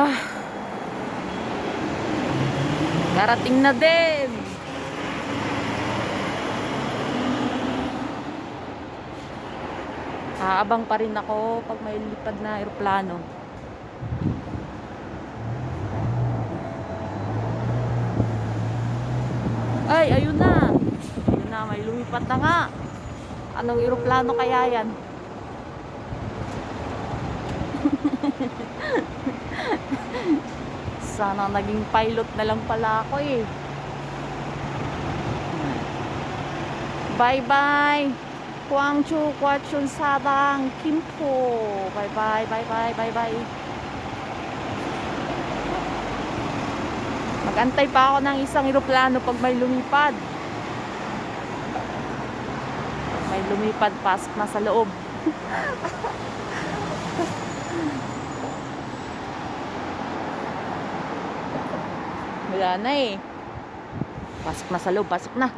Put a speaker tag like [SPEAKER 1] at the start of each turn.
[SPEAKER 1] Ah, darating na din. Aabang pa rin ako pag may lipad na eroplano. Ay, ayun na. Ayun na, may lumipad na nga. Anong eroplano kaya yan? Sana naging pilot na lang pala ako eh. Bye bye. Gwangju, Gwachun, Sadang, Kimpo. Bye bye, bye bye, bye bye. Magantay pa ako ng isang eroplano pag may lumipad. Pag may lumipad, pasok na sa loob. Wala na eh. Pasok na sa loob, pasok na.